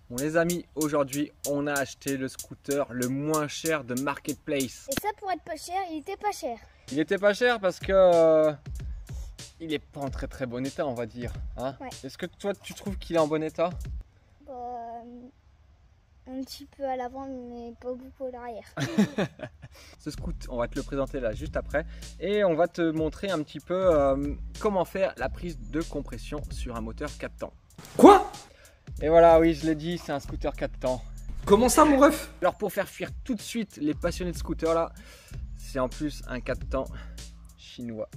Bon les amis, aujourd'hui on a acheté le scooter le moins cher de Marketplace. Et ça pour être pas cher, il était pas cher. Il était pas cher parce que il est pas en très bon état on va dire. Hein, ouais. Est-ce que toi tu trouves qu'il est en bon état? Bah, un petit peu à l'avant mais pas beaucoup à l'arrière. Ce scooter, on va te le présenter là juste après. Et on va te montrer un petit peu comment faire la prise de compression sur un moteur 4 temps. Quoi? Et voilà, oui, je l'ai dit, c'est un scooter 4 temps. Comment ça, mon ref? Alors, pour faire fuir tout de suite les passionnés de scooter là, c'est en plus un 4 temps chinois.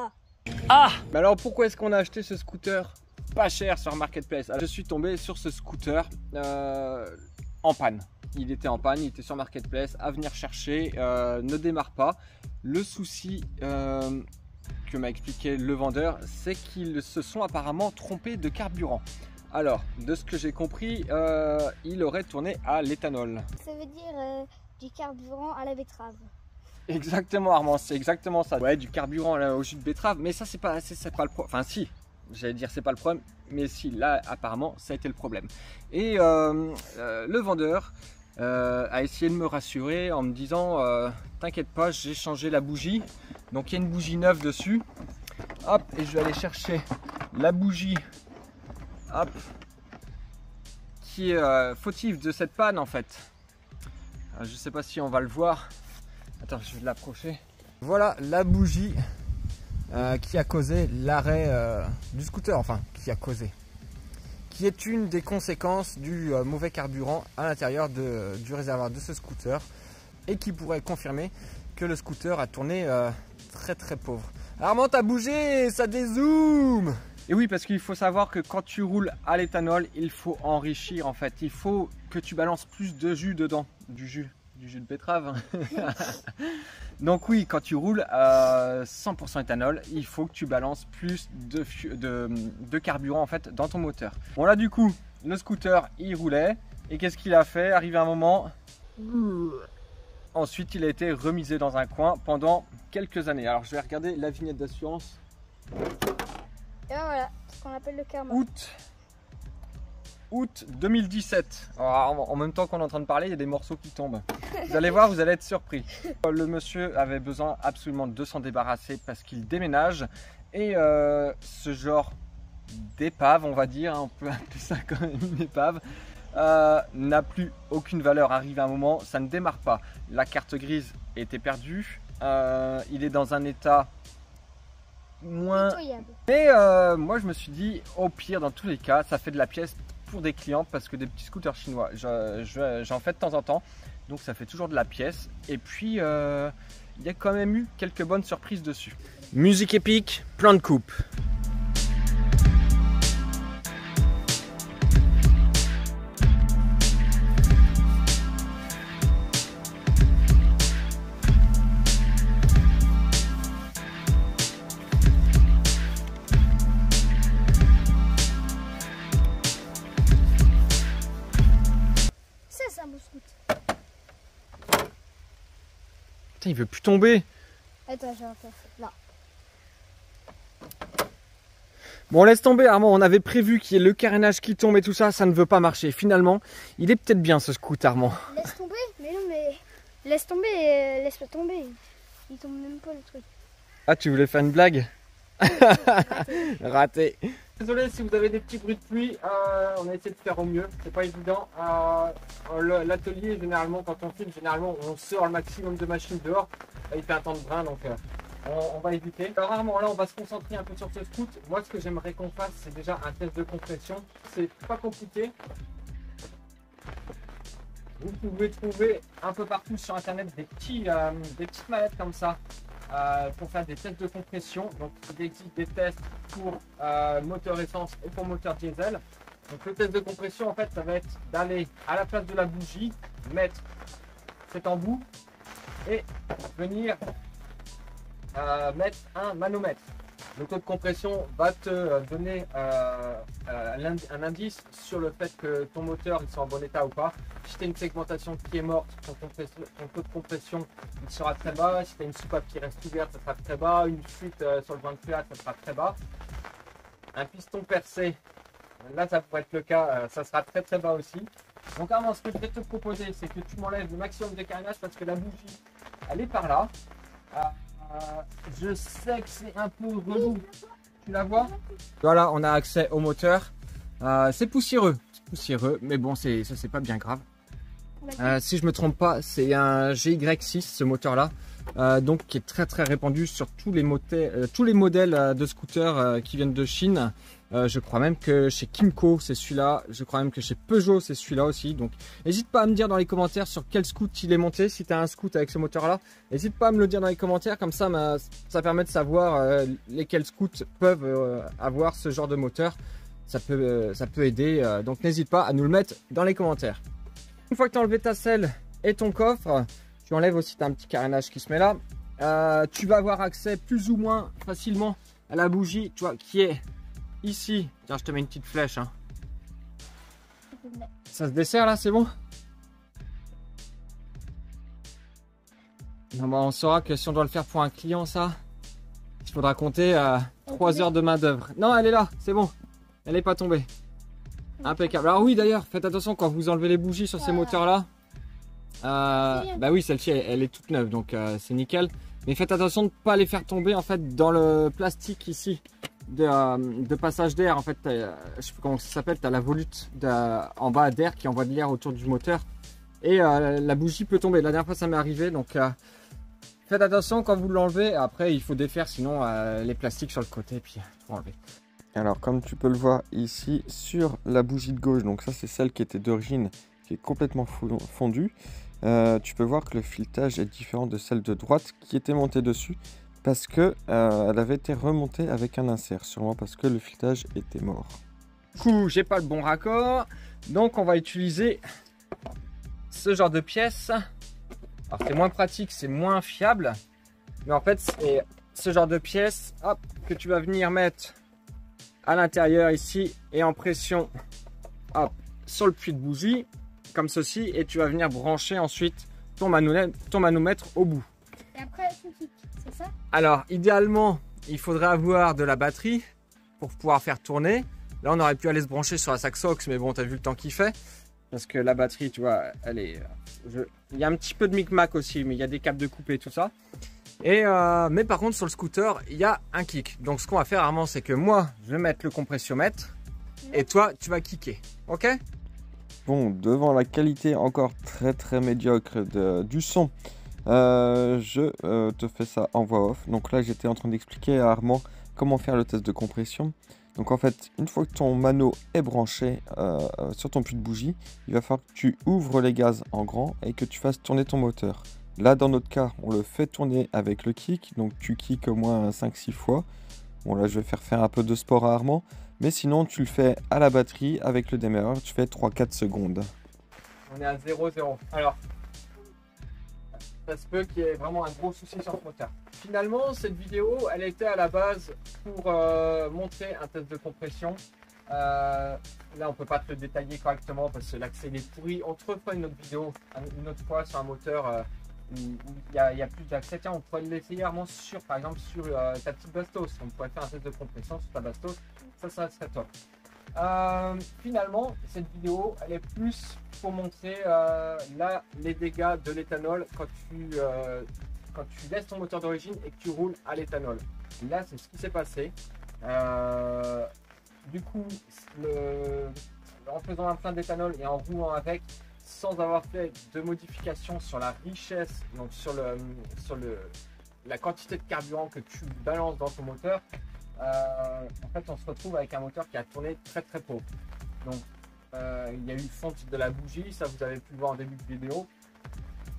Mais alors, pourquoi est-ce qu'on a acheté ce scooter pas cher sur Marketplace? Alors, je suis tombé sur ce scooter en panne. Il était en panne, il était sur Marketplace, à venir chercher, ne démarre pas. Le souci que m'a expliqué le vendeur, c'est qu'ils se sont apparemment trompés de carburant. Alors, de ce que j'ai compris, il aurait tourné à l'éthanol. Ça veut dire du carburant à la betterave. Exactement Armand, c'est exactement ça. Ouais, du carburant là, au jus de betterave, mais ça c'est pas le problème. Enfin si, j'allais dire c'est pas le problème, mais si, là apparemment ça a été le problème. Et le vendeur a essayé de me rassurer en me disant t'inquiète pas, j'ai changé la bougie. Donc il y a une bougie neuve dessus. Hop, et je vais aller chercher la bougie hop, qui est fautive de cette panne en fait. Alors, je sais pas si on va le voir. Attends, je vais l'approcher. Voilà la bougie qui a causé l'arrêt du scooter, enfin qui a causé. Qui est une des conséquences du mauvais carburant à l'intérieur du réservoir de ce scooter et qui pourrait confirmer que le scooter a tourné très pauvre. Armand, t'as bougé, ça dézoome. Et oui, parce qu'il faut savoir que quand tu roules à l'éthanol, il faut enrichir en fait. Il faut que tu balances plus de jus dedans, du jus de betterave. Donc oui, quand tu roules à 100% éthanol, il faut que tu balances plus de carburant en fait dans ton moteur. Bon là du coup, le scooter il roulait et qu'est-ce qu'il a fait? Arrivé un moment, ensuite il a été remisé dans un coin pendant quelques années. Alors je vais regarder la vignette d'assurance. Et ben voilà, ce qu'on appelle le karma. Août 2017. Alors, en même temps qu'on est en train de parler, il y a des morceaux qui tombent. Vous allez voir, vous allez être surpris. Le monsieur avait besoin absolument de s'en débarrasser parce qu'il déménage. Et ce genre d'épave, on va dire, on peut appeler ça quand même une épave, n'a plus aucune valeur. Arrive à un moment, ça ne démarre pas. La carte grise était perdue. Il est dans un état moins... Mais moi je me suis dit, au pire, dans tous les cas, ça fait de la pièce pour des clients parce que des petits scooters chinois j'en fais de temps en temps, donc ça fait toujours de la pièce. Et puis il y a quand même eu quelques bonnes surprises dessus. Musique épique, plan de coupe. C'est un beau scoot. Putain, il veut plus tomber. Attends, je vais en faire là. Bon, laisse tomber Armand, on avait prévu qu'il y ait le carénage qui tombe et tout ça, ça ne veut pas marcher. Finalement, il est peut-être bien ce scoot Armand. Laisse tomber, mais non mais laisse tomber, laisse-le tomber. Il tombe même pas le truc. Ah, tu voulais faire une blague? Raté. Désolé si vous avez des petits bruits de pluie, on a essayé de faire au mieux, c'est pas évident. L'atelier, généralement, quand on filme, généralement on sort le maximum de machines dehors. Là, il fait un temps de brin, donc on va éviter. Alors rarement là, on va se concentrer un peu sur ce scoot. Moi, ce que j'aimerais qu'on fasse, c'est déjà un test de compression. C'est pas compliqué. Vous pouvez trouver un peu partout sur internet des petites mallettes comme ça. Pour faire des tests de compression. Donc il existe des tests pour moteur essence et pour moteur diesel. Donc le test de compression en fait ça va être d'aller à la place de la bougie, mettre cet embout et venir mettre un manomètre. Le taux de compression va te donner un indice sur le fait que ton moteur il soit en bon état ou pas. Si tu as une segmentation qui est morte, ton taux de compression il sera très bas. Si tu as une soupape qui reste ouverte, ça sera très bas. Une fuite sur le joint de fluide, ça sera très bas. Un piston percé, là ça pourrait être le cas, ça sera très très bas aussi. Donc Armand, ce que je vais te proposer, c'est que tu m'enlèves le maximum de carénage parce que la bougie, elle est par là. Je sais que c'est un peu relou. Tu la vois? Voilà, on a accès au moteur. C'est poussiéreux, mais bon, ça c'est pas bien grave. Si je me trompe pas, c'est un GY6 ce moteur là, donc qui est très très répandu sur tous les modèles de scooters qui viennent de Chine. Je crois même que chez Kymco c'est celui-là, je crois même que chez Peugeot c'est celui-là aussi. Donc n'hésite pas à me dire dans les commentaires sur quel scoot il est monté. Si tu as un scoot avec ce moteur là, n'hésite pas à me le dire dans les commentaires, comme ça ça permet de savoir lesquels scoots peuvent avoir ce genre de moteur. Ça peut aider, donc n'hésite pas à nous le mettre dans les commentaires. Une fois que tu as enlevé ta selle et ton coffre, tu enlèves aussi, tu as un petit carénage qui se met là. Tu vas avoir accès plus ou moins facilement à la bougie, tu vois, qui est ici. Tiens, je te mets une petite flèche. Hein. Ça se dessert là, c'est bon? Non, bah, on saura que si on doit le faire pour un client, ça, il faudra compter 3 heures de main d'œuvre. Non, elle est là, c'est bon. Elle n'est pas tombée. Impeccable. Alors oui, d'ailleurs, faites attention quand vous enlevez les bougies sur ces moteurs là. Bah oui, celle-ci elle est toute neuve, donc c'est nickel. Mais faites attention de ne pas les faire tomber en fait dans le plastique ici de passage d'air. En fait, je sais plus comment ça s'appelle, tu as la volute en bas d'air qui envoie de l'air autour du moteur. Et la bougie peut tomber. La dernière fois ça m'est arrivé, donc faites attention quand vous l'enlevez. Après il faut défaire sinon les plastiques sur le côté, puis il faut enlever. Alors comme tu peux le voir ici sur la bougie de gauche, donc ça c'est celle qui était d'origine, qui est complètement fondue. Tu peux voir que le filetage est différent de celle de droite qui était montée dessus parce que elle avait été remontée avec un insert, sûrement parce que le filetage était mort. Du coup j'ai pas le bon raccord, donc on va utiliser ce genre de pièce. Alors c'est moins pratique, c'est moins fiable, mais en fait c'est ce genre de pièce, hop, que tu vas venir mettre à l'intérieur ici et en pression, hop, sur le puits de bougie comme ceci, et tu vas venir brancher ensuite ton manomètre au bout. Et après tu cliques, c'est ça? Alors idéalement il faudrait avoir de la batterie pour pouvoir faire tourner. Là on aurait pu aller se brancher sur la Saxox, mais bon, tu as vu le temps qu'il fait, parce que la batterie, tu vois, elle est il y a un petit peu de micmac aussi, mais il y a des câbles de coupé, tout ça. Et mais par contre sur le scooter il y a un kick. Donc ce qu'on va faire Armand, c'est que moi je vais mettre le compressiomètre et toi tu vas kicker. Ok? Bon, devant la qualité encore très médiocre du son, je te fais ça en voix off. Donc là j'étais en train d'expliquer à Armand comment faire le test de compression. Donc en fait, une fois que ton mano est branché sur ton puits de bougie, il va falloir que tu ouvres les gaz en grand et que tu fasses tourner ton moteur. Là, dans notre cas, on le fait tourner avec le kick, donc tu kicks au moins 5-6 fois. Bon, là, je vais faire un peu de sport à Armand, mais sinon, tu le fais à la batterie avec le démarreur, tu fais 3-4 secondes. On est à 0-0. Alors, ça se peut qu'il y ait vraiment un gros souci sur ce moteur. Finalement, cette vidéo, elle était à la base pour montrer un test de compression. Là, on peut pas te le détailler correctement parce que l'accès est pourri. On te refera une autre vidéo, une autre fois sur un moteur où il y a plus d'accès. Tiens, on pourrait l'essayer vraiment sur, par exemple, sur ta petite Bastos. On pourrait faire un test de compression sur ta Bastos. Ça serait top. Finalement, cette vidéo, elle est plus pour montrer là les dégâts de l'éthanol quand tu laisses ton moteur d'origine et que tu roules à l'éthanol. Là, c'est ce qui s'est passé. Du coup, en faisant un plein d'éthanol et en roulant avec, sans avoir fait de modification sur la richesse, donc sur la quantité de carburant que tu balances dans ton moteur, en fait on se retrouve avec un moteur qui a tourné très pauvre. Donc il y a eu fonte de la bougie, ça vous avez pu le voir en début de vidéo,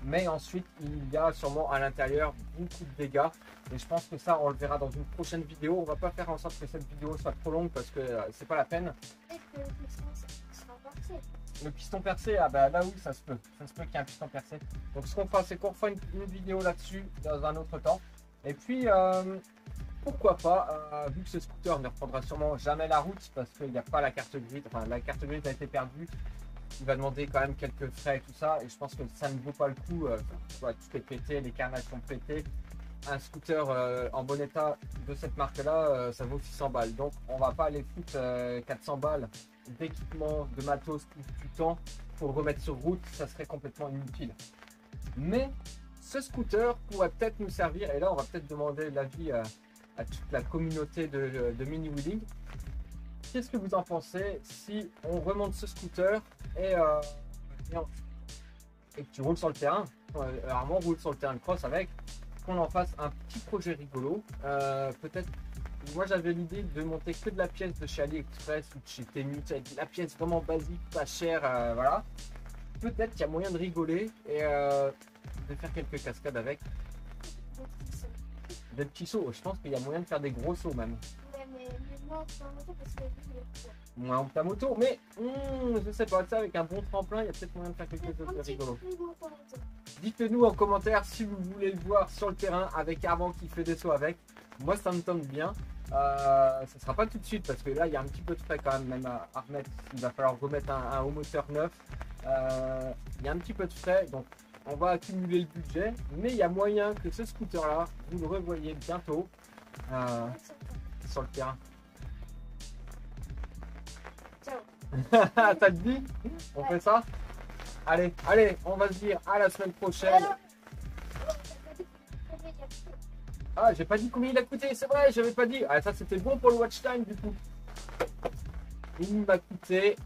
mais ensuite il y a sûrement à l'intérieur beaucoup de dégâts, et je pense que ça on le verra dans une prochaine vidéo. On va pas faire en sorte que cette vidéo soit trop longue parce que c'est pas la peine. Le piston percé, ah bah là oui, ça se peut qu'il y ait un piston percé. Donc ce qu'on fera, c'est qu'on fera une vidéo là-dessus dans un autre temps. Et puis pourquoi pas, vu que ce scooter ne reprendra sûrement jamais la route parce qu'il n'y a pas la carte grise, enfin la carte grise a été perdue, il va demander quand même quelques frais et tout ça, et je pense que ça ne vaut pas le coup. Tout est pété, les carnages sont pétés. Un scooter en bon état de cette marque là, ça vaut 600 balles, donc on va pas aller foutre 400 balles d'équipement, de matos, du temps pour le remettre sur route, ça serait complètement inutile. Mais ce scooter pourrait peut-être nous servir, et là on va peut-être demander l'avis à toute la communauté de mini wheeling. Qu'est-ce que vous en pensez si on remonte ce scooter et que tu roules sur le terrain, rarement on roule sur le terrain de cross avec, qu'on en fasse un petit projet rigolo, peut-être. Moi j'avais l'idée de monter que de la pièce de chez AliExpress ou de chez Temu, avec la pièce vraiment basique, pas chère, voilà. Peut-être qu'il y a moyen de rigoler et de faire quelques cascades avec. Des petits sauts, je pense qu'il y a moyen de faire des gros sauts même. Ouais, mais moi, c'est pas moto parce que Moins en ta moto, mais je sais pas, ça avec un bon tremplin, il y a peut-être moyen de faire quelque chose de rigolo. Dites-nous en commentaire si vous voulez le voir sur le terrain avec Armand qui fait des sauts avec. Moi ça me tente bien. Ça sera pas tout de suite parce que là il y a un petit peu de frais quand même à remettre. Il va falloir remettre un haut moteur neuf. Il y a un petit peu de frais, donc on va accumuler le budget. Mais il y a moyen que ce scooter là, vous le revoyez bientôt sur le terrain. Ciao. T'as te dit? On fait ça? Allez, on va se dire à la semaine prochaine. Ah, j'ai pas dit combien il a coûté, c'est vrai, j'avais pas dit. Ah, ça c'était bon pour le watch time du coup. Il m'a coûté